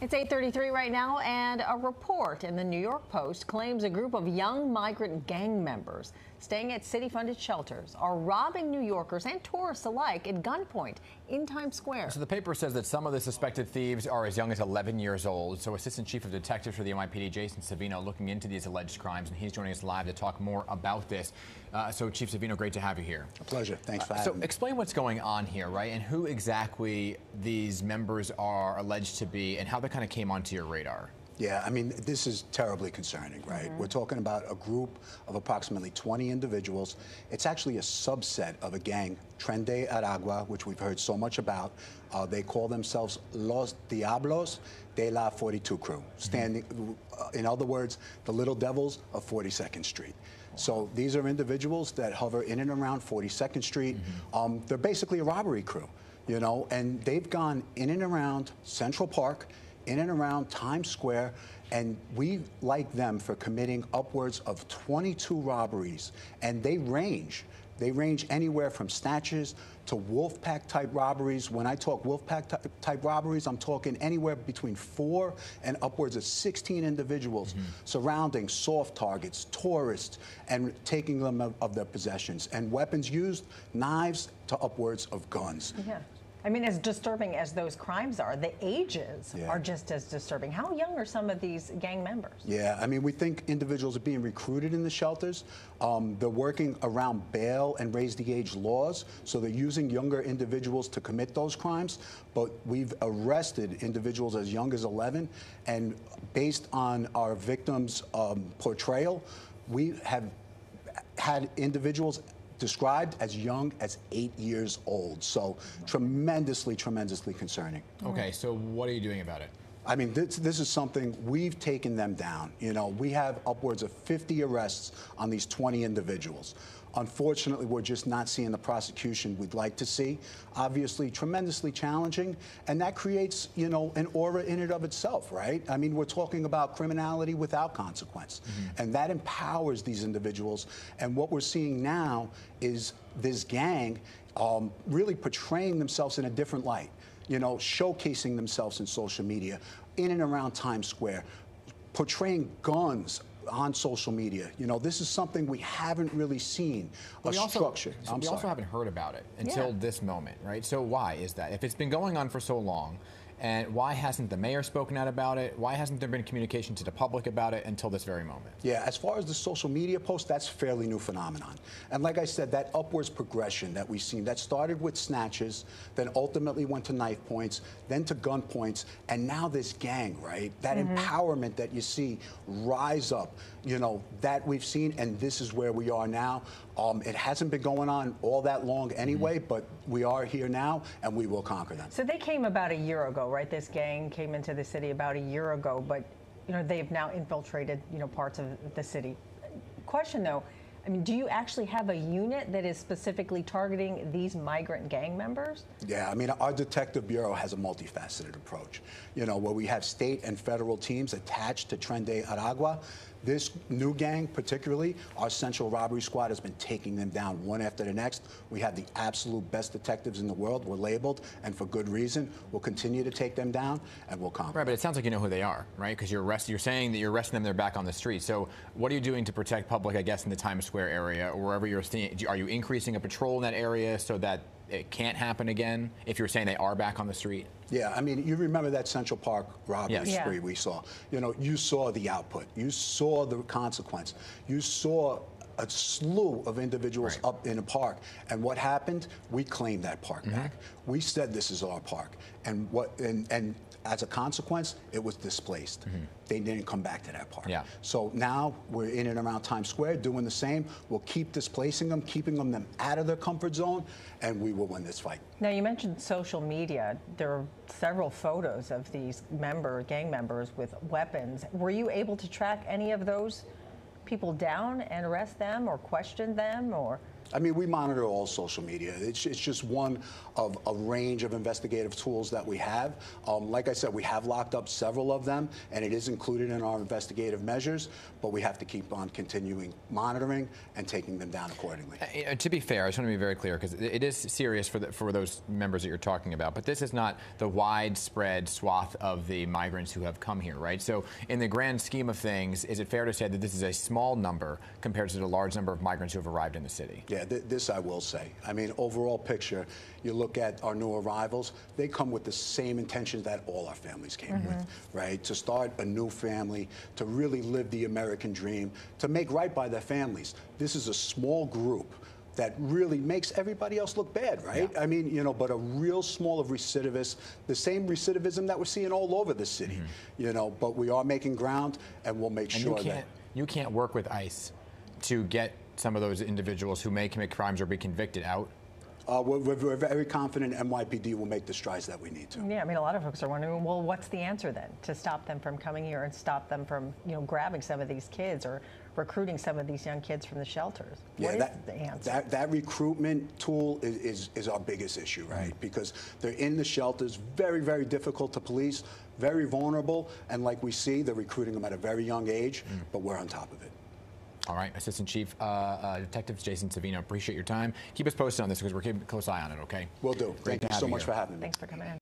It's 8:33 right now, and a report in the New York Post claims a group of young migrant gang members staying at city-funded shelters are robbing New Yorkers and tourists alike at gunpoint in Times Square. So the paper says that some of the suspected thieves are as young as 11 years old. So Assistant Chief of Detectives for the NYPD, Jason Savino, looking into these alleged crimes, and he's joining us live to talk more about this. So Chief Savino, great to have you here. A pleasure. Thanks for having me. So explain what's going on here, right, and who exactly these members are alleged to be and how they kind of came onto your radar. Yeah, I mean, this is terribly concerning, right? We're talking about a group of approximately 20 individuals. It's actually a subset of a gang, Tren de Aragua, which we've heard so much about. They call themselves Los Diablos de la 42 Crew, standing, in other words, the little devils of 42nd Street. So these are individuals that hover in and around 42nd Street. They're basically a robbery crew, you know, and they've gone in and around Central Park, in and around Times Square, and we like them for committing upwards of 22 robberies, and they range anywhere from snatches to wolf pack type robberies. When I talk wolf pack type robberies, I'm talking anywhere between 4 and upwards of 16 individuals surrounding soft targets, tourists, and taking them of their possessions, and weapons used, knives to upwards of guns. Yeah. I mean, as disturbing as those crimes are, the ages are just as disturbing. How young are some of these gang members? Yeah, I mean, we think individuals are being recruited in the shelters. They're working around bail and raise the age laws, so they're using younger individuals to commit those crimes. But we've arrested individuals as young as 11, and based on our victims' portrayal, we have had individuals described as young as 8 years old. So tremendously concerning. Okay, so what are you doing about it? I mean, this is something we've taken them down. You know, we have upwards of 50 arrests on these 20 individuals. Unfortunately, we're just not seeing the prosecution we'd like to see. Obviously, tremendously challenging, and that creates, you know, an aura in and of itself, right? I mean, we're talking about criminality without consequence, and that empowers these individuals. And what we're seeing now is this gang really portraying themselves in a different light, you know, showcasing themselves in social media, in and around Times Square, portraying guns on social media. You know, this is something we haven't really seen. We also haven't heard about it until this moment, right? So why is that? If it's been going on for so long, and why hasn't the mayor spoken out about it? Why hasn't there been communication to the public about it until this very moment? Yeah, as far as the social media post, that's a fairly new phenomenon. And like I said, that upwards progression that we've seen, that started with snatches, then ultimately went to knife points, then to gun points, and now this gang, right? That empowerment that you see rise up, you know, that we've seen, and this is where we are now. It hasn't been going on all that long anyway, but we are here now, and we will conquer them. So they came about a year ago, right? This gang came into the city about a year ago, but, you know, they've now infiltrated, you know, parts of the city. Question, though, I mean, do you actually have a unit that is specifically targeting these migrant gang members? Yeah, I mean, our detective bureau has a multifaceted approach, you know, where we have state and federal teams attached to Tren de Aragua. This new gang, particularly, our Central Robbery Squad has been taking them down one after the next. We have the absolute best detectives in the world. We're labeled, and for good reason. We'll continue to take them down, and we'll conquer. Right, but it sounds like you know who they are, right? Because you're saying that you're arresting them, they're back on the street. So what are you doing to protect public, I guess, in the Times Square area or wherever you're seeing? Are you increasing a patrol in that area so that it can't happen again if you're saying they are back on the street? Yeah, I mean, you remember that Central Park robbery spree we saw. You know, you saw the output. You saw the consequence. You saw a slew of individuals up in a park. And what happened? We claimed that park back. We said this is our park. And and as a consequence, it was displaced. They didn't come back to that park. So now we're in and around Times Square doing the same. We'll keep displacing them, keeping them out of their comfort zone, and we will win this fight. Now, you mentioned social media. There are several photos of these gang members with weapons. Were you able to track any of those people down and arrest them or question them, or? I mean, we monitor all social media. It's just one of a range of investigative tools that we have. Like I said, we have locked up several of them, and it is included in our investigative measures, but we have to keep on continuing monitoring and taking them down accordingly. To be fair, I just want to be very clear, because it is serious for those members that you're talking about, but this is not the widespread swath of the migrants who have come here, right? So in the grand scheme of things, is it fair to say that this is a small number compared to the large number of migrants who have arrived in the city? Yeah, this I will say. I mean, overall picture, you look at our new arrivals, they come with the same intentions that all our families came with, right? To start a new family, to really live the American dream, to make right by their families. This is a small group that really makes everybody else look bad, right? Yeah. I mean, you know, but a real small of recidivists, the same recidivism that we're seeing all over the city, you know, but we are making ground, and we'll make sure that... You can't work with ICE to get some of those individuals who may commit crimes or be convicted out? We're very confident NYPD will make the strides that we need to. Yeah, I mean, a lot of folks are wondering, well, what's the answer then to stop them from coming here and stop them from, you know, grabbing some of these kids or recruiting some of these young kids from the shelters? What is the answer? That recruitment tool is our biggest issue, right? Because they're in the shelters, very, very difficult to police, very vulnerable, and like we see, they're recruiting them at a very young age, but we're on top of it. All right, Assistant Chief Detective Jason Savino, appreciate your time. Keep us posted on this because we're keeping a close eye on it, okay? Will do. Thank you so much for having me. Thanks for coming in.